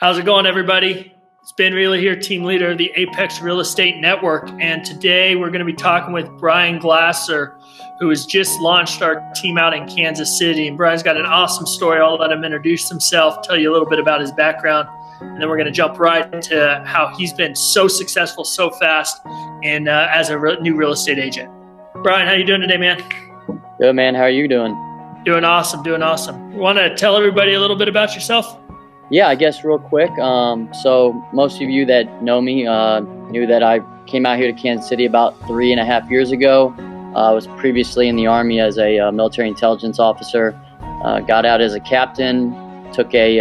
How's it going, everybody? It's Ben Reilly here, team leader of the Apex Real Estate Network. And today we're going to be talking with Brian Glasser, who has just launched our team out in Kansas City. And Brian's got an awesome story. I'll let him introduce himself, tell you a little bit about his background, and then we're going to jump right into how he's been so successful so fast and as a new real estate agent. Brian, how you doing today, man? Good, man. How are you doing? Doing awesome. You want to tell everybody a little bit about yourself? Yeah, I guess real quick. So most of you that know me knew that I came out here to Kansas City about 3.5 years ago. I was previously in the Army as a military intelligence officer. Got out as a captain, took a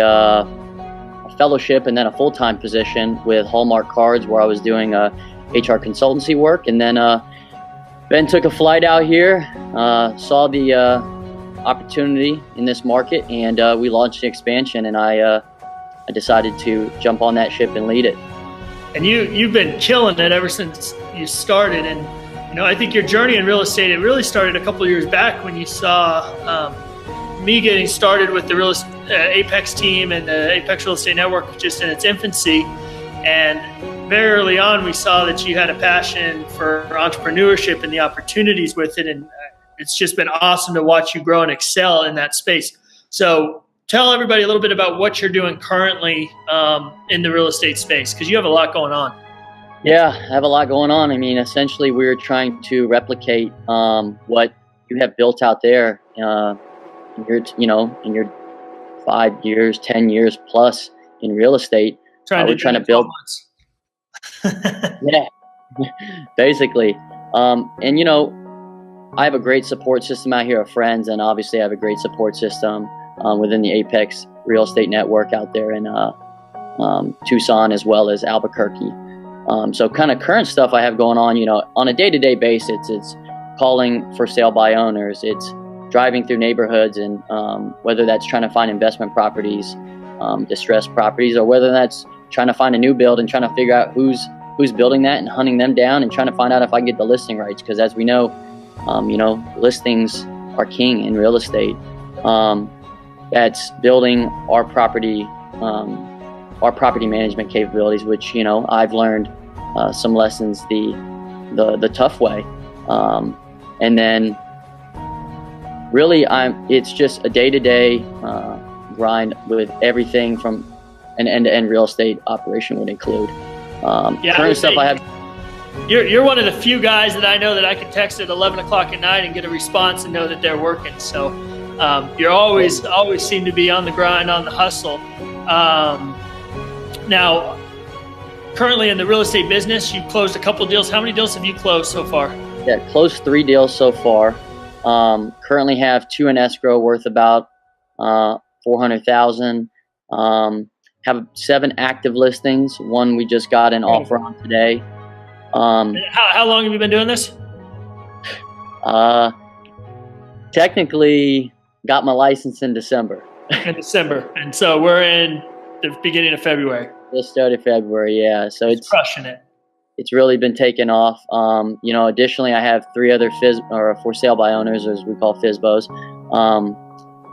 fellowship and then a full-time position with Hallmark Cards where I was doing HR consultancy work. And then took a flight out here, saw the opportunity in this market, and we launched an expansion, and I decided to jump on that ship and lead it. And you've been killing it ever since you started. And I think your journey in real estate, it really started a couple of years back when you saw me getting started with the Apex team and the Apex Real Estate Network just in its infancy. And very early on, we saw that you had a passion for entrepreneurship and the opportunities with it. And it's just been awesome to watch you grow and excel in that space. So tell everybody a little bit about what you're doing currently in the real estate space, because you have a lot going on. Yeah, I have a lot going on. I mean, essentially, we're trying to replicate what you have built out there in your 5 years, 10 years plus in real estate. We're trying to build. Yeah, basically. I have a great support system out here of friends, and obviously I have a great support system within the Apex Real Estate Network out there in Tucson as well as Albuquerque. So kind of current stuff I have going on a day-to-day basis. It's calling for sale by owners. It's driving through neighborhoods, and whether that's trying to find investment properties, distressed properties, or whether that's trying to find a new build and trying to figure out who's building that and hunting them down and trying to find out if I can get the listing rights. Because as we know, listings are king in real estate. That's building our property management capabilities, which I've learned some lessons the tough way, and then really it's just a day-to-day grind with everything from an end-to-end real estate operation would include. Current stuff I have. You're one of the few guys that I know that I can text at 11 o'clock at night and get a response and know that they're working. So you're always seem to be on the grind, on the hustle. Now, currently in the real estate business, you've closed a couple deals. How many deals have you closed so far? Yeah, closed 3 deals so far. Currently have 2 in escrow worth about $400,000. Have 7 active listings. 1 we just got an offer on today. How long have you been doing this? Technically got my license in December. In December. And so we're in the beginning of February. Just started February, yeah. So it's crushing it. It's really been taken off. Additionally, I have 3 other for sale by owners, as we call FSBOs,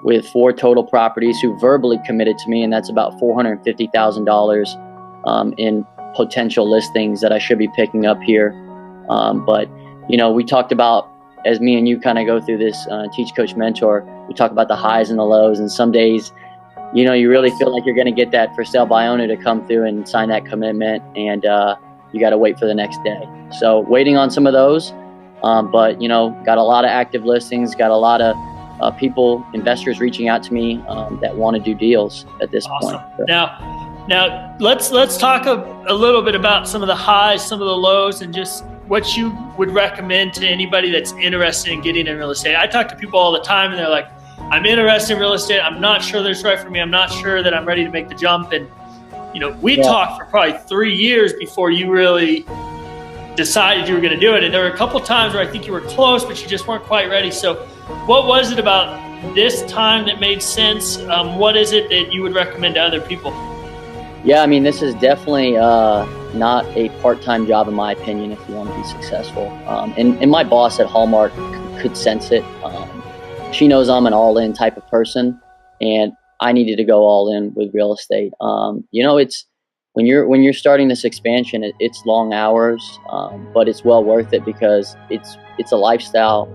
with 4 total properties who verbally committed to me, and that's about $450,000 in potential listings that I should be picking up here. But we talked about, as me and you kind of go through this Teach Coach Mentor, we talk about the highs and the lows, and some days you really feel like you're going to get that for sale by owner to come through and sign that commitment, and you got to wait for the next day. So waiting on some of those, but got a lot of active listings, got a lot of investors reaching out to me that want to do deals at this point. So. Now let's talk a little bit about some of the highs, some of the lows, and just what you would recommend to anybody that's interested in getting in real estate. I talk to people all the time, and they're like, I'm interested in real estate. I'm not sure that it's right for me. I'm not sure that I'm ready to make the jump. And, we talked for probably 3 years before you really decided you were going to do it. And there were a couple times where I think you were close, but you just weren't quite ready. So what was it about this time that made sense? What is it that you would recommend to other people? Yeah, I mean, this is definitely not a part-time job, in my opinion, if you want to be successful. And my boss at Hallmark could sense it. She knows I'm an all-in type of person, and I needed to go all in with real estate. It's when you're starting this expansion, it's long hours, but it's well worth it because it's a lifestyle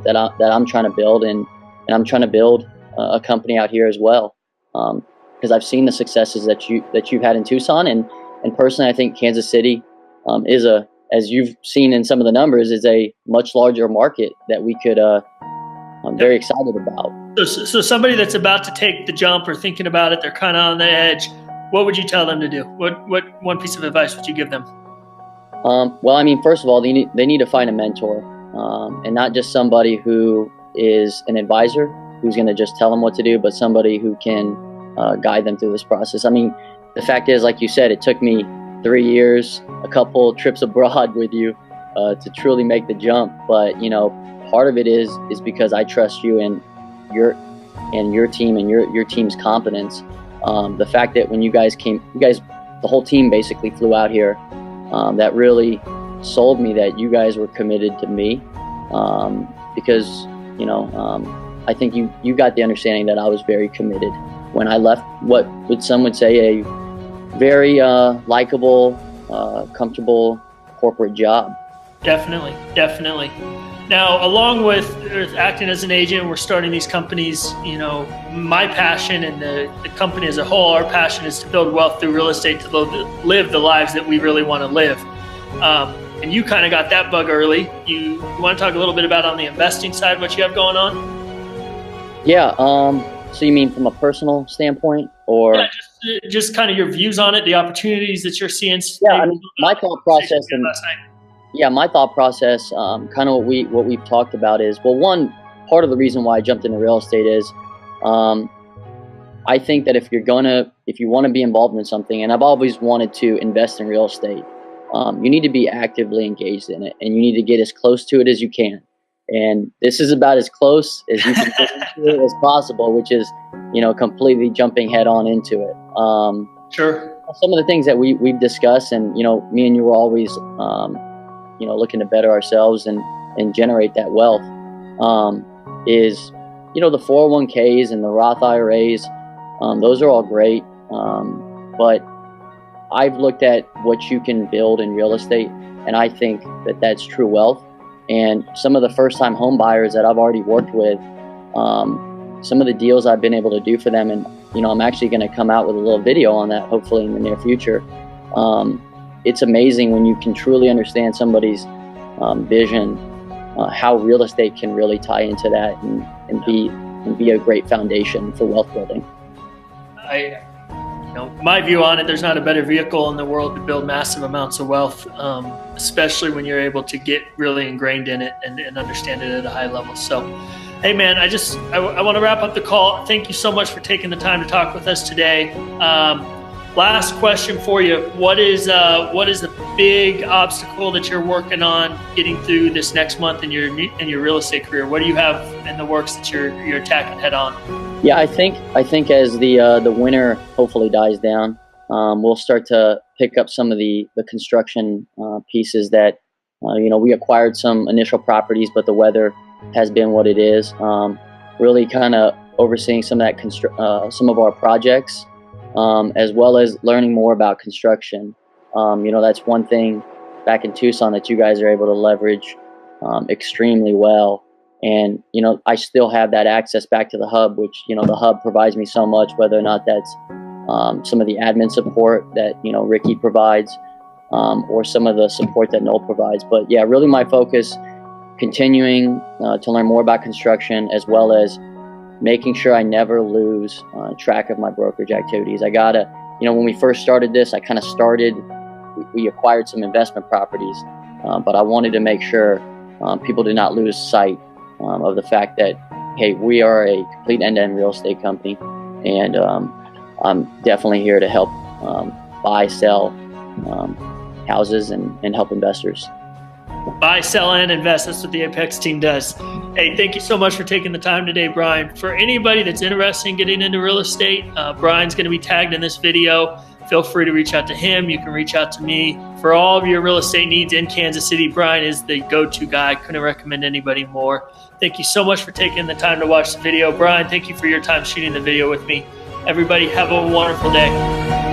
that I'm trying to build, and I'm trying to build a company out here as well. Because I've seen the successes that you've had in Tucson, and personally, I think Kansas City is as you've seen in some of the numbers, is a much larger market that we could. I'm very excited about. So somebody that's about to take the jump or thinking about it, they're kind of on the edge. What would you tell them to do? What one piece of advice would you give them? Well, I mean, first of all, they need to find a mentor, and not just somebody who is an advisor who's going to just tell them what to do, but somebody who can guide them through this process. I mean, the fact is, like you said, it took me 3 years, a couple trips abroad with you to truly make the jump. But part of it is because I trust you and your team and your team's competence. The fact that when you guys, the whole team basically flew out here, that really sold me that you guys were committed to me, because I think you got the understanding that I was very committed when I left what some would say a very likable, comfortable corporate job. Definitely. Now, along with acting as an agent, we're starting these companies. My passion and the company as a whole, our passion is to build wealth through real estate, to live the lives that we really want to live. And you kind of got that bug early. You want to talk a little bit about on the investing side, what you have going on? Yeah. So you mean from a personal standpoint, or? Yeah, just kind of your views on it, the opportunities that you're seeing. Yeah, I mean, my thought process my thought process, kind of what we've talked about is, well, one part of the reason why I jumped into real estate is, I think that if you want to be involved in something, and I've always wanted to invest in real estate, you need to be actively engaged in it, and you need to get as close to it as you can. And this is about as close as you can get into it as possible, which is, completely jumping head on into it. Sure. Some of the things that we've discussed, and, me and you were always, looking to better ourselves and generate that wealth, is, the 401ks and the Roth IRAs. Those are all great. But I've looked at what you can build in real estate, and I think that that's true wealth. And some of the first-time home buyers that I've already worked with, some of the deals I've been able to do for them, and I'm actually going to come out with a little video on that hopefully in the near future. It's amazing when you can truly understand somebody's vision, how real estate can really tie into that and be a great foundation for wealth building. My view on it, there's not a better vehicle in the world to build massive amounts of wealth, especially when you're able to get really ingrained in it and understand it at a high level. So, hey man, I want to wrap up the call. Thank you so much for taking the time to talk with us today. Last question for you. What is the big obstacle that you're working on getting through this next month in your real estate career? What do you have in the works that you're attacking head on? Yeah, I think as the winter hopefully dies down, we'll start to pick up some of the construction pieces that we acquired some initial properties, but the weather has been what it is. Really kind of overseeing some of that some of our projects, as well as learning more about construction. That's one thing back in Tucson that you guys are able to leverage extremely well. And, I still have that access back to the hub, which, the hub provides me so much, whether or not that's some of the admin support that, Ricky provides, or some of the support that Noel provides. But yeah, really my focus, continuing to learn more about construction, as well as making sure I never lose track of my brokerage activities. I gotta, when we first started this, we acquired some investment properties, but I wanted to make sure people did not lose sight of the fact that, hey, we are a complete end-to-end real estate company, and I'm definitely here to help buy, sell houses and help investors. Buy, sell, and invest. That's what the Apex team does. Hey, thank you so much for taking the time today, Brian. For anybody that's interested in getting into real estate, Brian's going to be tagged in this video. Feel free to reach out to him. You can reach out to me. for all of your real estate needs in Kansas City, Brian is the go-to guy. I couldn't recommend anybody more. Thank you so much for taking the time to watch the video. Brian, thank you for your time shooting the video with me. Everybody have a wonderful day.